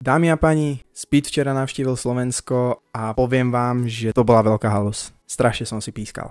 Dámy a pani, Speed včera navštívil Slovensko a poviem vám, že to bola veľká halus. Strašne som si pískal.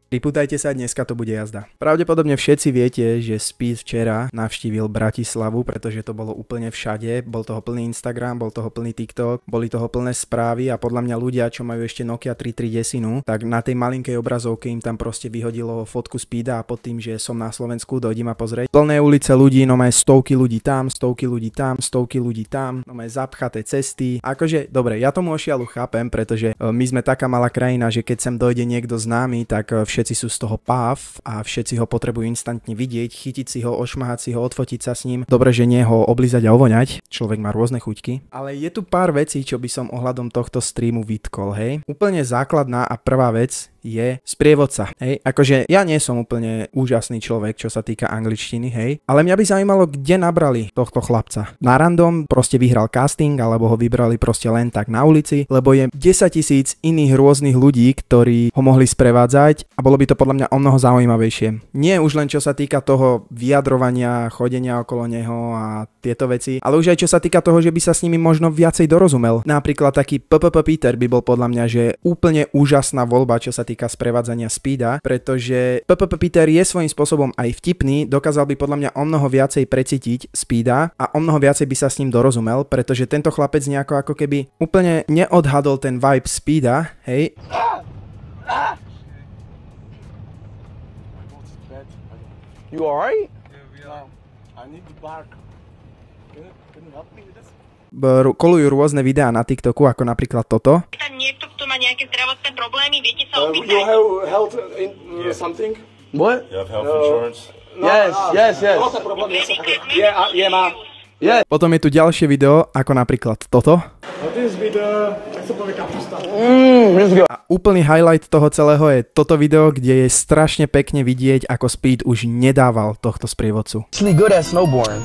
Pripútajte sa, dneska to bude jazda. Pravdepodobne všetci viete, že Speed včera navštívil Bratislavu, pretože to bolo úplne všade. Bol toho plný Instagram, bol toho plný TikTok, boli toho plné správy a podľa mňa ľudia, čo majú ešte Nokia 3310, tak na tej malinkej obrazovke im tam proste vyhodilo fotku Speeda a pod tým, že som na Slovensku, dojdím a pozrieť. Plné ulice ľudí, no majú stovky ľudí tam, stovky ľudí tam, stovky ľudí tam, no majú zapchaté cesty. Akože, dobre, ja tomu ošialu chápem, pretože my sme taká malá krajina, že keď sem dojde niekto známy, tak všetci sú z toho páv a všetci ho potrebujú instantne vidieť, chytiť si ho, ošmahať si ho, odfotiť sa s ním. Dobre, že nie ho oblízať a ovoňať. Človek má rôzne chuťky. Ale je tu pár vecí, čo by som ohľadom tohto streamu vytkol, hej. Úplne základná a prvá vec je sprievodca, hej. Akože ja nie som úplne úžasný človek, čo sa týka angličtiny, hej. Ale mňa by zaujímalo, kde nabrali tohto chlapca. Na random proste vyhral casting, alebo ho vybrali proste len tak na ulici, lebo je 10 000 iných rôznych ľudí, ktorí ho mohli sprevádzať a bolo by to podľa mňa o mnoho zaujímavejšie. Nie už len čo sa týka toho vyjadrovania, chodenia okolo neho a tieto veci, ale už aj čo sa týka toho, že by sa s nimi možno viacej dorozumel. Napríklad taký Peter by bol podľa mňa, že úplne úžasná voľba, čo sa týka sprevádzania Speeda, pretože Peter je svojím spôsobom aj vtipný, dokázal by podľa mňa o mnoho viacej precítiť Speeda a o mnoho viacej by sa s ním dorozumel, pretože tento chlapec nejako ako keby úplne neodhadol ten vibe Speeda, hej. You alright? Yeah, we are. I need the bark. Can you help me with this? Kolujú rôzne videá na TikToku, ako napríklad toto. Tam niekto, kto má nejaké zdravotné problémy, viete sa opýtať? You have health something? What? You have health insurance? Yes. Yeah, ma. Yeah. Potom je tu ďalšie video, ako napríklad toto. This video, jak sa povie kapusta. A úplný highlight toho celého je toto video, kde je strašne pekne vidieť, ako Speed už nedával tohto sprievodcu. Actually good at snowboarding.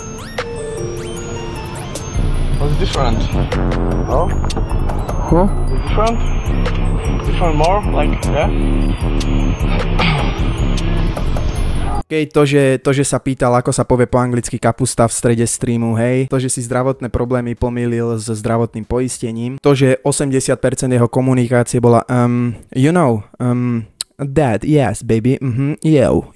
What's different? Oh? Huh? Different? Different more? Like, yeah? Okay, to, že sa pýtal, ako sa povie po anglicky kapusta v strede streamu, hej. To, že si zdravotné problémy pomýlil s zdravotným poistením. To, že 80% jeho komunikácie bola Dad, yes, baby, yo.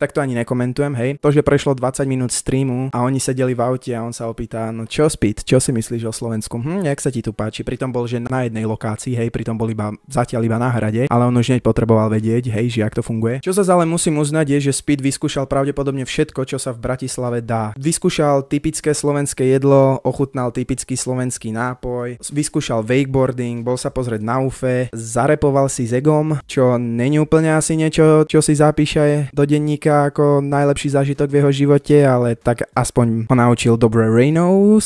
Tak to ani nekomentujem, hej. To, že prešlo 20 minút streamu a oni sedeli v aute a on sa opýta, no čo Speed, čo si myslíš o Slovensku? Jak sa ti tu páči? Pritom bol, že na jednej lokácii, hej, pritom bol zatiaľ iba na hrade, ale on už hneď potreboval vedieť, hej, že jak to funguje. Čo sa ale musím uznať je, že Speed vyskúšal pravdepodobne všetko, čo sa v Bratislave dá. Vyskúšal typické slovenské jedlo, ochutnal typický slovenský nápoj, vyskúšal wakeboarding, bol sa pozrieť na UFE, zarepoval si s Egom, čo není úplne asi niečo, čo si zapíše do denníka ako najlepší zážitok v jeho živote, ale tak aspoň ho naučil dobré Rejnou,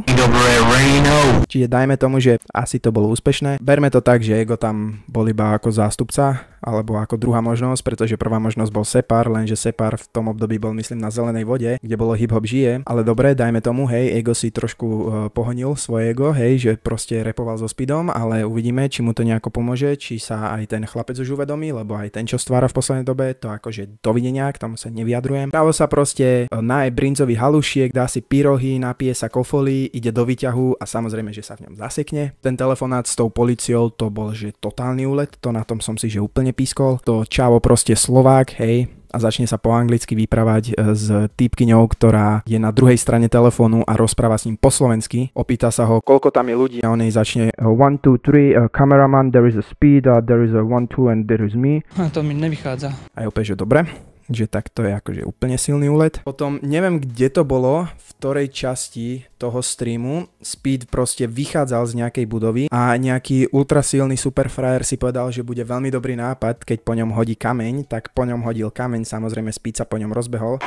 Dobré Rejnou. Čiže dajme tomu, že asi to bolo úspešné. Berme to tak, že Ego tam bol iba ako zástupca, alebo ako druhá možnosť, pretože prvá možnosť bol Separ, lenže Separ v tom období bol myslím na zelenej vode, kde bolo hip hop žije, ale dobre, dajme tomu, hej, Ego si trošku pohonil svoje ego, hej, že proste repoval so Speedom, ale uvidíme, či mu to nejako pomôže, či sa aj ten chlapec už uvedomí, lebo aj ten, čo stvára v poslednej dobe, to akože dovidenia, k tomu sa nevyjadrujem. Právo sa proste naje brinzový halušiek, dá si pyrohy, napije sa kofolí, ide do výťahu a samozrejme, že sa v ňom zasekne. Ten telefonát s tou policiou, to bol že totálny úlet, to na tom som si že úplne pískol. To čavo proste Slovák, hej, a začne sa po anglicky vyprávať s týpkyňou, ktorá je na druhej strane telefónu a rozpráva s ním po slovensky. Opýta sa ho, koľko tam je ľudí a on jej začne 1, 2, 3, cameraman, there is a Speed, there is a 1, 2 and there is me. To mi nevychádza. A je úplne, že dobre. Že tak to je akože úplne silný úlet. Potom neviem, kde to bolo, v ktorej časti toho streamu Speed proste vychádzal z nejakej budovy a nejaký ultrasilný superfrajer si povedal, že bude veľmi dobrý nápad, keď po ňom hodí kameň, tak po ňom hodil kameň, samozrejme Speed sa po ňom rozbehol.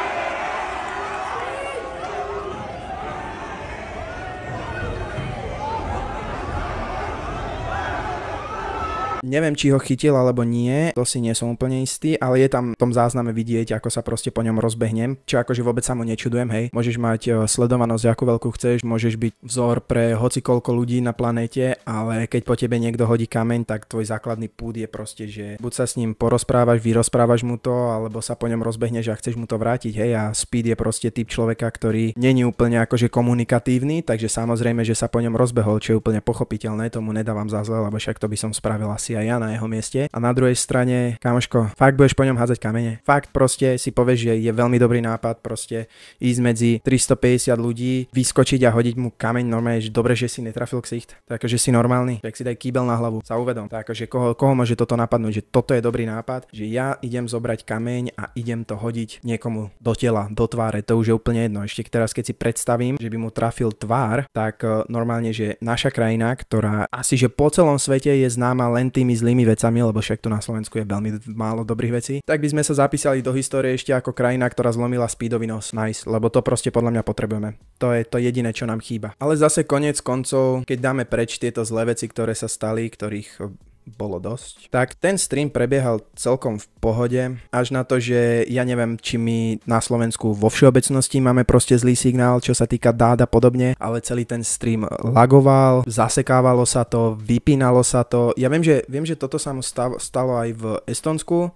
Neviem, či ho chytil alebo nie, to si nie som úplne istý, ale je tam v tom zázname vidieť, ako sa proste po ňom rozbehnem, čo akože vôbec sa mu nečudujem, hej. Môžeš mať sledovanosť, akú veľkú chceš, môžeš byť vzor pre hocikoľko ľudí na planéte, ale keď po tebe niekto hodí kameň, tak tvoj základný púd je proste, že buď sa s ním porozprávaš, vyrozprávaš mu to, alebo sa po ňom rozbehneš a chceš mu to vrátiť, hej. A Speed je proste typ človeka, ktorý není úplne akože komunikatívny, takže samozrejme, že sa po ňom rozbehol, čo je úplne pochopiteľné, tomu nedávam za zle, lebo však to by som spravil asi aj ja na jeho mieste. A na druhej strane, kamoško, fakt budeš po ňom hádzať kamene. Fakt proste si povieš, že je veľmi dobrý nápad proste ísť medzi 350 ľudí, vyskočiť a hodiť mu kameň, normálne, že dobre, že si netrafil ksicht. Tak akože si normálny, tak si daj kýbel na hlavu, sa uvedom. Tak akože koho môže toto napadnúť, že toto je dobrý nápad, že ja idem zobrať kameň a idem to hodiť niekomu do tela, do tváre, to už je úplne jedno. Ešte teraz, keď si predstavím, že by mu trafil tvár, tak normálne, že naša krajina, ktorá asi že po celom svete je známa len tými zlými vecami, lebo však tu na Slovensku je veľmi málo dobrých vecí, tak by sme sa zapísali do histórie ešte ako krajina, ktorá zlomila Speedovi nos. Nice, lebo to proste podľa mňa potrebujeme. To je to jediné, čo nám chýba. Ale zase koniec koncov, keď dáme preč tieto zlé veci, ktoré sa stali, ktorých bolo dosť, tak ten stream prebiehal celkom v pohode, až na to, že ja neviem, či my na Slovensku vo všeobecnosti máme proste zlý signál, čo sa týka dát a podobne, ale celý ten stream lagoval, zasekávalo sa to, vypínalo sa to. Ja viem, že toto sa mu stalo aj v Estonsku,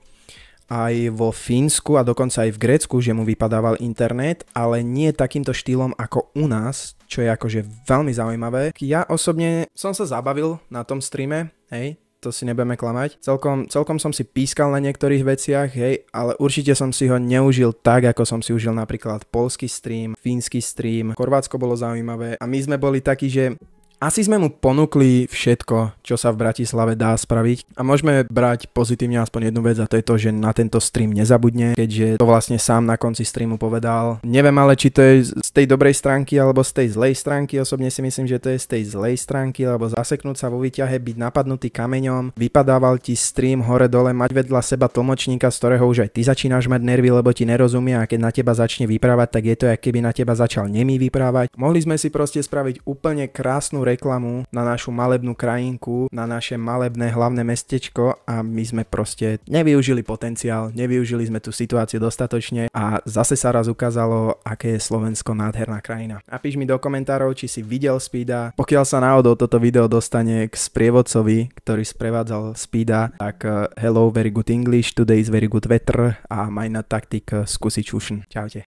aj vo Fínsku a dokonca aj v Grécku, že mu vypadával internet, ale nie takýmto štýlom ako u nás, čo je akože veľmi zaujímavé. Ja osobne som sa zabavil na tom streame, hej, to si nebudeme klamať. Celkom som si pískal na niektorých veciach, hej, ale určite som si ho neužil tak, ako som si užil napríklad poľský stream, fínsky stream, Chorvátsko bolo zaujímavé a my sme boli takí, že asi sme mu ponúkli všetko, čo sa v Bratislave dá spraviť a môžeme brať pozitívne aspoň jednu vec a to je to, že na tento stream nezabudne, keďže to vlastne sám na konci streamu povedal. Neviem ale, či to je z tej dobrej stránky alebo z tej zlej stránky, osobne si myslím, že to je z tej zlej stránky, lebo zaseknúť sa vo výťahe, byť napadnutý kameňom, vypadával ti stream hore dole, mať vedľa seba tlmočníka, z ktorého už aj ty začínaš mať nervy, lebo ti nerozumie a keď na teba začne vyprávať, tak je to, ako keby na teba začal nemý vyprávať. Mohli sme si proste spraviť úplne krásnu reklamu na našu malebnú krajinku, na naše malebné hlavné mestečko a my sme proste nevyužili potenciál, nevyužili sme tú situáciu dostatočne a zase sa raz ukázalo, aké je Slovensko nádherná krajina. Napíš mi do komentárov, či si videl Speeda. Pokiaľ sa náhodou toto video dostane k sprievodcovi, ktorý sprevádzal Speeda, tak hello, very good English, today is very good weather a meine Taktik skúsiť šušn. Čaute.